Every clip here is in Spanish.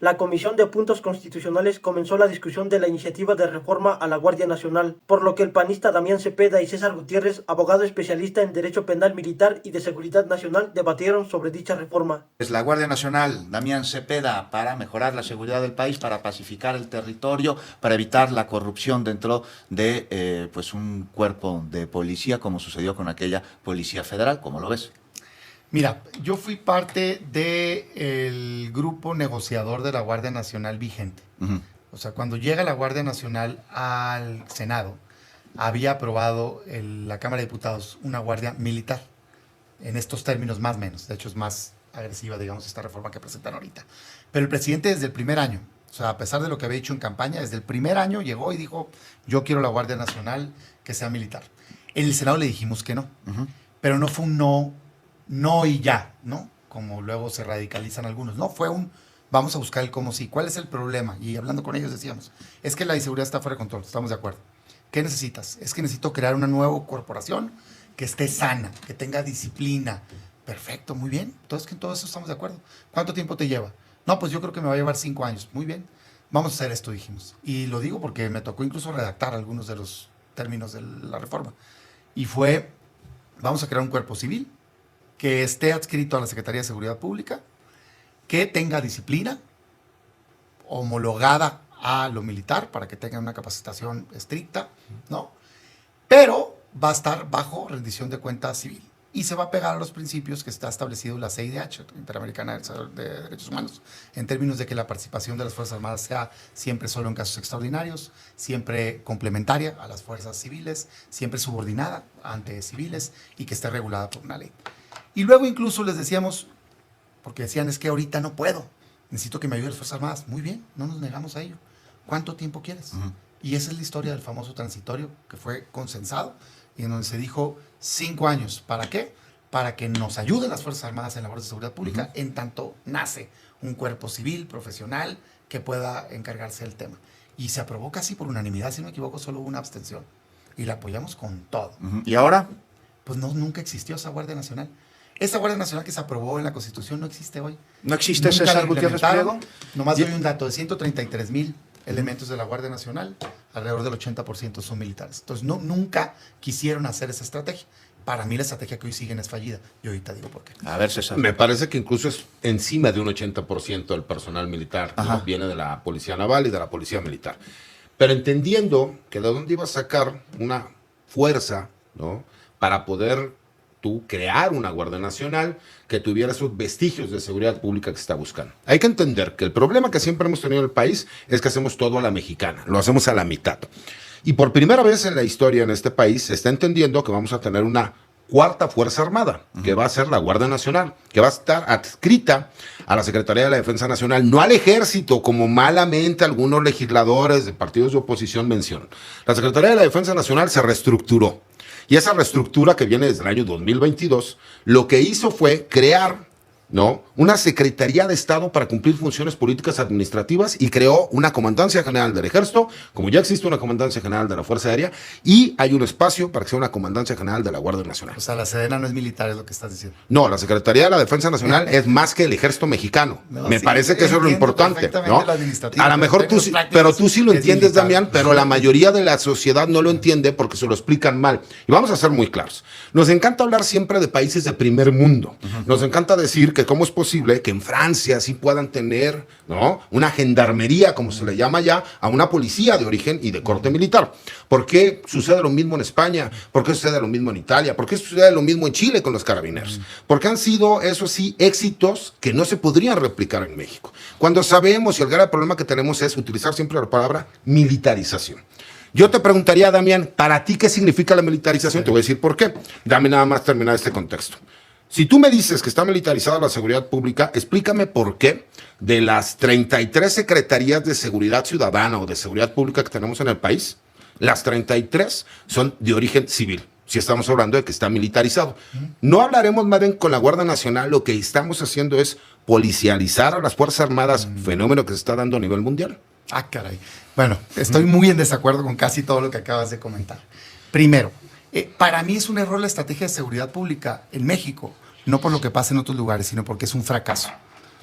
La Comisión de Puntos Constitucionales comenzó la discusión de la iniciativa de reforma a la Guardia Nacional, por lo que el panista Damián Cepeda y César Gutiérrez, abogado especialista en Derecho Penal Militar y de Seguridad Nacional, debatieron sobre dicha reforma. Es la Guardia Nacional, Damián Cepeda, para mejorar la seguridad del país, para pacificar el territorio, para evitar la corrupción dentro de pues un cuerpo de policía, como sucedió con aquella Policía Federal. ¿Cómo lo ves? Mira, yo fui parte del grupo negociador de la Guardia Nacional vigente. O sea, cuando llega la Guardia Nacional al Senado, había aprobado la Cámara de Diputados una guardia militar, en estos términos más o menos. De hecho, es más agresiva, digamos, esta reforma que presentan ahorita. Pero el presidente desde el primer año, o sea, a pesar de lo que había dicho en campaña, desde el primer año llegó y dijo, yo quiero la Guardia Nacional que sea militar. En el Senado le dijimos que no, pero no fue un no y ya, ¿no? Como luego se radicalizan algunos. No, fue vamos a buscar el cómo sí. ¿Cuál es el problema? Y hablando con ellos decíamos, es que la inseguridad está fuera de control, estamos de acuerdo. ¿Qué necesitas? Es que necesito crear una nueva corporación que esté sana, que tenga disciplina. Perfecto, muy bien. Entonces, que en todo eso estamos de acuerdo. ¿Cuánto tiempo te lleva? No, pues yo creo que me va a llevar 5 años. Muy bien. Vamos a hacer esto, dijimos. Y lo digo porque me tocó incluso redactar algunos de los términos de la reforma. Y fue, vamos a crear un cuerpo civil que esté adscrito a la Secretaría de Seguridad Pública, que tenga disciplina, homologada a lo militar, para que tenga una capacitación estricta, ¿no? Pero va a estar bajo rendición de cuenta civil y se va a pegar a los principios que está establecido en la CIDH, Interamericana de Derechos Humanos, en términos de que la participación de las Fuerzas Armadas sea siempre solo en casos extraordinarios, siempre complementaria a las fuerzas civiles, siempre subordinada ante civiles y que esté regulada por una ley. Y luego incluso les decíamos, porque decían, es que ahorita no puedo, necesito que me ayuden las Fuerzas Armadas. Muy bien, no nos negamos a ello. ¿Cuánto tiempo quieres? Y esa es la historia del famoso transitorio que fue consensado y en donde se dijo 5 años. ¿Para qué? Para que nos ayuden las Fuerzas Armadas en labores de seguridad pública en tanto nace un cuerpo civil, profesional, que pueda encargarse del tema. Y se aprobó casi por unanimidad, si no me equivoco, solo hubo una abstención. Y la apoyamos con todo. ¿Y ahora? Pues no, nunca existió esa Guardia Nacional. Esa Guardia Nacional que se aprobó en la Constitución no existe hoy. ¿No existe Nunca César la Gutiérrez implementaron. Priego? Nomás doy un dato, de 133,000 elementos de la Guardia Nacional, alrededor del 80% son militares. Entonces, nunca quisieron hacer esa estrategia. Para mí la estrategia que hoy siguen es fallida. Y ahorita digo por qué. A ver, César. Me parece que incluso es encima de un 80% del personal militar, ¿no? Viene de la Policía Naval y de la Policía Militar. Pero entendiendo que de dónde iba a sacar una fuerza, ¿no? Para poder tú crear una Guardia Nacional que tuviera esos vestigios de seguridad pública que se está buscando. Hay que entender que el problema que siempre hemos tenido en el país es que hacemos todo a la mexicana, lo hacemos a la mitad. Y por primera vez en la historia en este país se está entendiendo que vamos a tener una cuarta Fuerza Armada, que va a ser la Guardia Nacional, que va a estar adscrita a la Secretaría de la Defensa Nacional, no al Ejército, como malamente algunos legisladores de partidos de oposición mencionan. La Secretaría de la Defensa Nacional se reestructuró. Y esa reestructura que viene desde el año 2022, lo que hizo fue crear, ¿no?, una Secretaría de Estado para cumplir funciones políticas administrativas y creó una Comandancia General del Ejército, como ya existe una Comandancia General de la Fuerza Aérea, y hay un espacio para que sea una Comandancia General de la Guardia Nacional. O sea, la Sedena no es militar, es lo que estás diciendo. No, la Secretaría de la Defensa Nacional es más que el Ejército Mexicano. Me parece que eso es lo importante, ¿no? A lo mejor tú sí, pero tú sí lo entiendes, Damián, pero la mayoría de la sociedad no lo entiende porque se lo explican mal. Y vamos a ser muy claros. Nos encanta hablar siempre de países de primer mundo. Nos encanta decir que cómo es posible que en Francia sí puedan tener, ¿no?, una gendarmería, como se le llama ya, a una policía de origen y de corte militar. ¿Por qué sucede lo mismo en España? ¿Por qué sucede lo mismo en Italia? ¿Por qué sucede lo mismo en Chile con los carabineros? Porque han sido, eso sí, éxitos que no se podrían replicar en México. Cuando sabemos, y el grave problema que tenemos es utilizar siempre la palabra militarización. Yo te preguntaría, Damián, ¿para ti qué significa la militarización? Te voy a decir por qué. Dame nada más terminar este contexto. Si tú me dices que está militarizada la seguridad pública, explícame por qué de las 33 secretarías de seguridad ciudadana o de seguridad pública que tenemos en el país, las 33 son de origen civil, si estamos hablando de que está militarizado. No hablaremos más bien con la Guardia Nacional, lo que estamos haciendo es policializar a las Fuerzas Armadas, fenómeno que se está dando a nivel mundial. Ah, caray. Bueno, estoy muy en desacuerdo con casi todo lo que acabas de comentar. Primero, para mí es un error la estrategia de seguridad pública en México, no por lo que pasa en otros lugares, sino porque es un fracaso.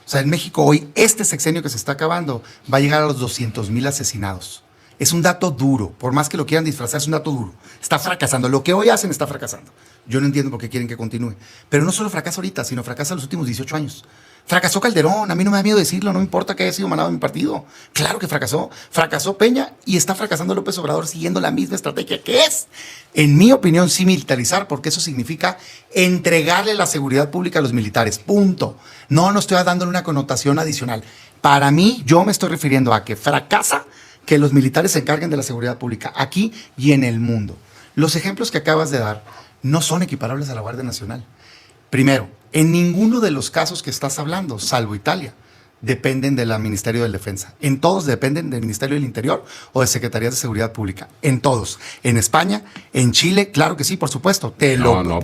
O sea, en México hoy, este sexenio que se está acabando va a llegar a los 200,000 asesinados. Es un dato duro, por más que lo quieran disfrazar, es un dato duro. Está fracasando. Lo que hoy hacen está fracasando. Yo no entiendo por qué quieren que continúe. Pero no solo fracasa ahorita, sino fracasa los últimos 18 años. Fracasó Calderón, a mí no me da miedo decirlo, no me importa que haya sido mandado de mi partido. Claro que fracasó. Fracasó Peña y está fracasando López Obrador siguiendo la misma estrategia que es, en mi opinión, sí militarizar, porque eso significa entregarle la seguridad pública a los militares. Punto. No estoy dándole una connotación adicional. Para mí, yo me estoy refiriendo a que fracasa que los militares se encarguen de la seguridad pública aquí y en el mundo. Los ejemplos que acabas de dar no son equiparables a la Guardia Nacional. Primero, en ninguno de los casos que estás hablando, salvo Italia, dependen del Ministerio de Defensa. En todos dependen del Ministerio del Interior o de Secretarías de Seguridad Pública. En todos. En España, en Chile, claro que sí, por supuesto.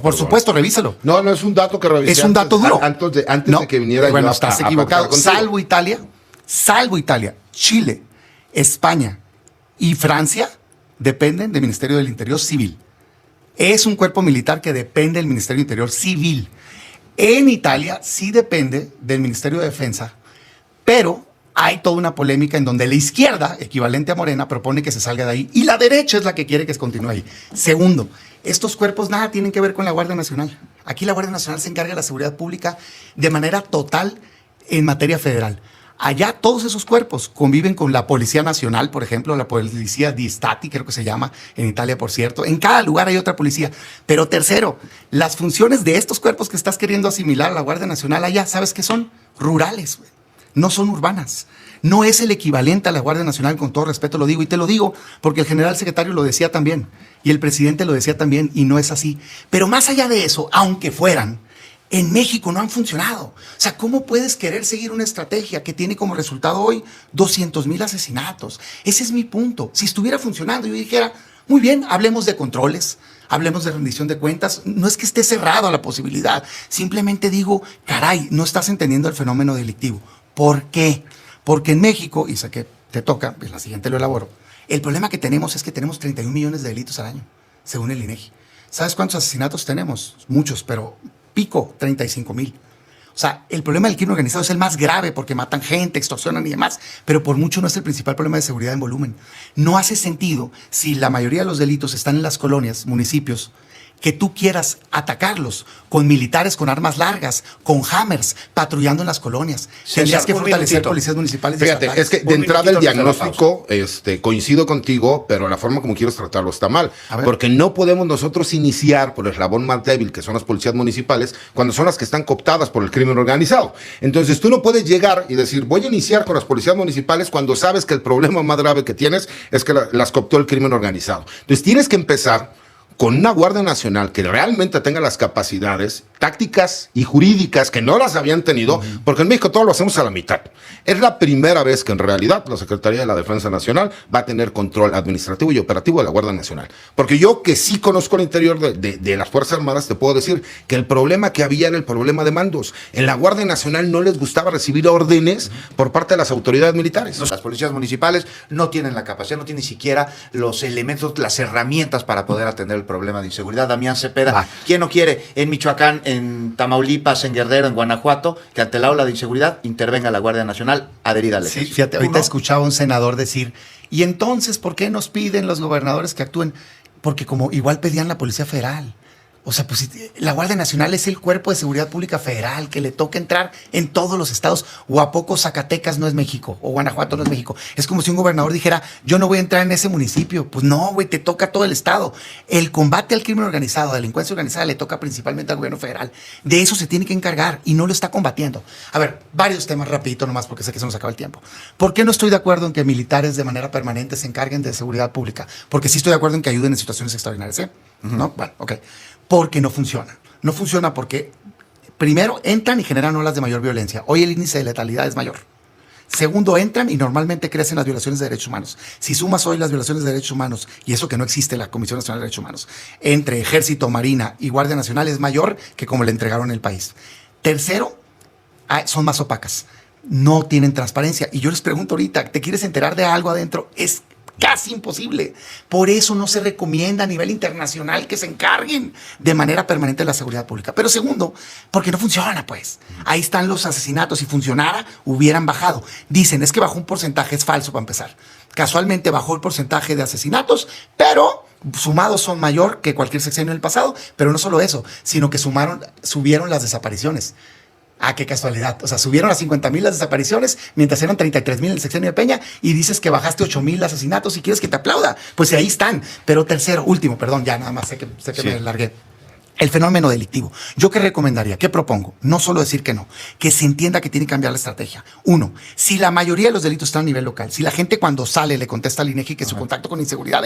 Por supuesto, revísalo. No es un dato que revisé. Es un dato duro. Antes de que viniera bueno, yo estás equivocado. Salvo Italia, Chile, España y Francia dependen del Ministerio del Interior Civil. Es un cuerpo militar que depende del Ministerio del Interior Civil. En Italia sí depende del Ministerio de Defensa, pero hay toda una polémica en donde la izquierda, equivalente a Morena, propone que se salga de ahí y la derecha es la que quiere que se continúe ahí. Segundo, estos cuerpos nada tienen que ver con la Guardia Nacional. Aquí la Guardia Nacional se encarga de la seguridad pública de manera total en materia federal. Allá todos esos cuerpos conviven con la Policía Nacional, por ejemplo, la Policía di Stati, creo que se llama, en Italia, por cierto. En cada lugar hay otra policía. Pero tercero, las funciones de estos cuerpos que estás queriendo asimilar a la Guardia Nacional allá, ¿sabes qué son? Rurales, güey. No son urbanas. No es el equivalente a la Guardia Nacional, con todo respeto lo digo, y te lo digo porque el general secretario lo decía también, y el presidente lo decía también, y no es así. Pero más allá de eso, aunque fueran, en México no han funcionado. O sea, ¿cómo puedes querer seguir una estrategia que tiene como resultado hoy 200,000 asesinatos? Ese es mi punto. Si estuviera funcionando, yo dijera, muy bien, hablemos de controles, hablemos de rendición de cuentas. No es que esté cerrado a la posibilidad. Simplemente digo, caray, no estás entendiendo el fenómeno delictivo. ¿Por qué? Porque en México, y sé que te toca, en la siguiente lo elaboro, el problema que tenemos es que tenemos 31 millones de delitos al año, según el INEGI. ¿Sabes cuántos asesinatos tenemos? Muchos, pero pico, 35,000. O sea, el problema del crimen organizado es el más grave porque matan gente, extorsionan y demás, pero por mucho no es el principal problema de seguridad en volumen. No hace sentido, si la mayoría de los delitos están en las colonias, municipios, que tú quieras atacarlos con militares con armas largas, con hammers, patrullando en las colonias. Tendrías que fortalecer policías municipales. Fíjate, es que de entrada el diagnóstico, coincido contigo, pero la forma como quieres tratarlo está mal. Porque no podemos nosotros iniciar por el eslabón más débil, que son las policías municipales, cuando son las que están cooptadas por el crimen organizado. Entonces tú no puedes llegar y decir, voy a iniciar con las policías municipales cuando sabes que el problema más grave que tienes es que las cooptó el crimen organizado. Entonces tienes que empezar con una Guardia Nacional que realmente tenga las capacidades tácticas y jurídicas que no las habían tenido, porque en México todo lo hacemos a la mitad. Es la primera vez que en realidad la Secretaría de la Defensa Nacional va a tener control administrativo y operativo de la Guardia Nacional. Porque yo, que sí conozco el interior de las Fuerzas Armadas, te puedo decir que el problema que había era el problema de mandos. En la Guardia Nacional no les gustaba recibir órdenes por parte de las autoridades militares. Las policías municipales no tienen la capacidad, no tienen ni siquiera los elementos, las herramientas para poder atender el problema de inseguridad. Damián Cepeda, ¿quién no quiere en Michoacán, en Tamaulipas, en Guerrero, en Guanajuato, que ante la ola de inseguridad intervenga la Guardia Nacional adherida al ejército? Sí, fíjate, ahorita escuchaba a un senador decir, ¿y entonces por qué nos piden los gobernadores que actúen? Porque como igual pedían la Policía Federal. O sea, pues la Guardia Nacional es el cuerpo de seguridad pública federal que le toca entrar en todos los estados. ¿O a poco Zacatecas no es México? ¿O Guanajuato no es México? Es como si un gobernador dijera, yo no voy a entrar en ese municipio. Pues no, güey, te toca todo el estado. El combate al crimen organizado, a la delincuencia organizada, le toca principalmente al gobierno federal. De eso se tiene que encargar y no lo está combatiendo. A ver, varios temas rapidito nomás porque sé que se nos acaba el tiempo. ¿Por qué no estoy de acuerdo en que militares de manera permanente se encarguen de seguridad pública? Porque sí estoy de acuerdo en que ayuden en situaciones extraordinarias, ¿eh? ¿No? Bueno, ok. Porque no funciona. No funciona porque, primero, entran y generan olas de mayor violencia. Hoy el índice de letalidad es mayor. Segundo, entran y normalmente crecen las violaciones de derechos humanos. Si sumas hoy las violaciones de derechos humanos, y eso que no existe la Comisión Nacional de Derechos Humanos, entre Ejército, Marina y Guardia Nacional es mayor que como le entregaron el país. Tercero, son más opacas. No tienen transparencia. Y yo les pregunto ahorita, ¿te quieres enterar de algo adentro? Es casi imposible. Por eso no se recomienda a nivel internacional que se encarguen de manera permanente de la seguridad pública. Pero segundo, porque no funciona, pues. Ahí están los asesinatos. Si funcionara, hubieran bajado. Dicen, es que bajó un porcentaje, es falso para empezar. Casualmente bajó el porcentaje de asesinatos, pero sumados son mayor que cualquier sexenio del pasado. Pero no solo eso, sino que subieron las desapariciones. Ah, qué casualidad. O sea, subieron a 50,000 las desapariciones, mientras eran 33,000 en el sexenio de Peña, y dices que bajaste 8,000 asesinatos y quieres que te aplauda. Pues ahí están. Pero último, perdón, ya nada más, sé que sí. Me largué. El fenómeno delictivo. ¿Yo qué recomendaría? ¿Qué propongo? No solo decir que no, que se entienda que tiene que cambiar la estrategia. Uno, si la mayoría de los delitos están a nivel local, si la gente cuando sale le contesta al INEGI que su contacto con inseguridad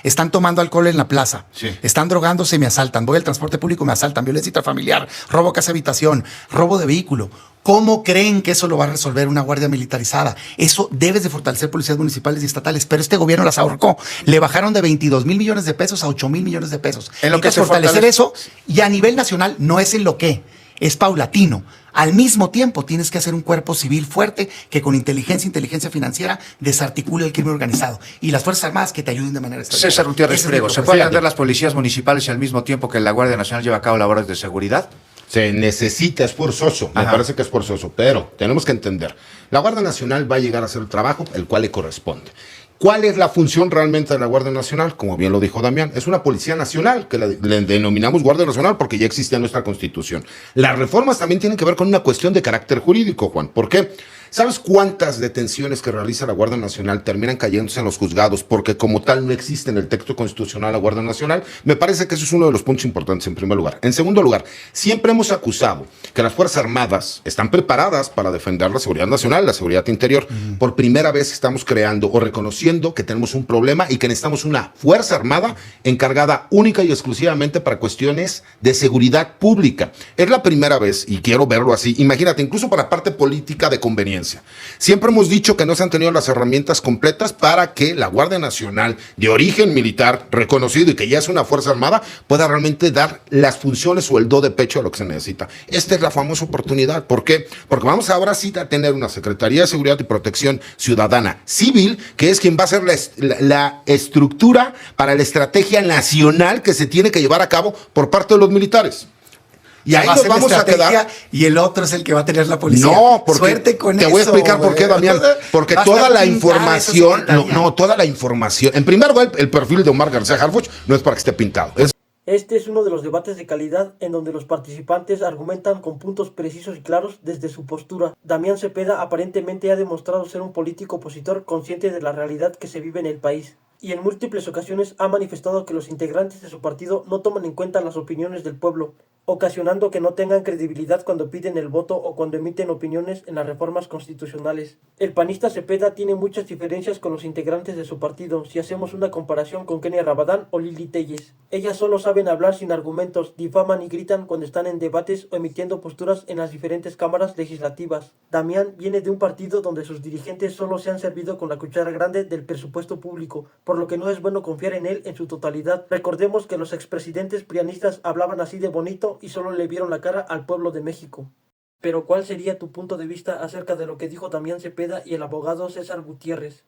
están tomando alcohol en la plaza, están drogándose, me asaltan, voy al transporte público, me asaltan, violencia intrafamiliar, robo a casa habitación, robo de vehículo. ¿Cómo creen que eso lo va a resolver una guardia militarizada? Eso debes de fortalecer policías municipales y estatales, pero este gobierno las ahorcó. Le bajaron de 22,000 millones de pesos a 8,000 millones de pesos. En lo que se fortalecer eso, y a nivel nacional no es en lo que, es paulatino. Al mismo tiempo tienes que hacer un cuerpo civil fuerte que con inteligencia financiera desarticule el crimen organizado. Y las Fuerzas Armadas que te ayuden de manera estratégica. César Gutiérrez Priego, ¿se pueden atender las policías municipales y al mismo tiempo que la Guardia Nacional lleva a cabo labores de seguridad? Se necesita, es forzoso, me parece que es forzoso, pero tenemos que entender, la Guardia Nacional va a llegar a hacer el trabajo el cual le corresponde. ¿Cuál es la función realmente de la Guardia Nacional? Como bien lo dijo Damián, es una policía nacional, que le denominamos Guardia Nacional porque ya existía en nuestra Constitución. Las reformas también tienen que ver con una cuestión de carácter jurídico, Juan. ¿Por qué? ¿Sabes cuántas detenciones que realiza la Guardia Nacional terminan cayéndose en los juzgados porque como tal no existe en el texto constitucional la Guardia Nacional? Me parece que eso es uno de los puntos importantes en primer lugar. En segundo lugar, siempre hemos acusado que las Fuerzas Armadas están preparadas para defender la seguridad nacional, la seguridad interior. Por primera vez estamos creando o reconociendo que tenemos un problema y que necesitamos una Fuerza Armada encargada única y exclusivamente para cuestiones de seguridad pública. Es la primera vez, y quiero verlo así, imagínate, incluso para parte política de conveniencia. Siempre hemos dicho que no se han tenido las herramientas completas para que la Guardia Nacional, de origen militar, reconocido y que ya es una Fuerza Armada, pueda realmente dar las funciones o el do de pecho a lo que se necesita. Esta es la famosa oportunidad. ¿Por qué? Porque vamos ahora sí a tener una Secretaría de Seguridad y Protección Ciudadana Civil, que es quien va a ser la estructura para la estrategia nacional que se tiene que llevar a cabo por parte de los militares. Y ahí nos vamos a quedar. Y el otro es el que va a tener la policía. No, porque suerte con te eso, voy a explicar por qué, Damián. Porque toda la información, toda la información. En primer lugar, el perfil de Omar García Harfuch no es para que esté pintado. Este es uno de los debates de calidad en donde los participantes argumentan con puntos precisos y claros desde su postura. Damián Cepeda aparentemente ha demostrado ser un político opositor consciente de la realidad que se vive en el país, y en múltiples ocasiones ha manifestado que los integrantes de su partido no toman en cuenta las opiniones del pueblo, ocasionando que no tengan credibilidad cuando piden el voto o cuando emiten opiniones en las reformas constitucionales. El panista Cepeda tiene muchas diferencias con los integrantes de su partido si hacemos una comparación con Kenia Rabadán o Lili Telles. Ellas solo saben hablar sin argumentos, difaman y gritan cuando están en debates o emitiendo posturas en las diferentes cámaras legislativas. Damián viene de un partido donde sus dirigentes solo se han servido con la cuchara grande del presupuesto público, por lo que no es bueno confiar en él en su totalidad. Recordemos que los expresidentes prianistas hablaban así de bonito y solo le vieron la cara al pueblo de México. Pero ¿cuál sería tu punto de vista acerca de lo que dijo Damián Cepeda y el abogado César Gutiérrez?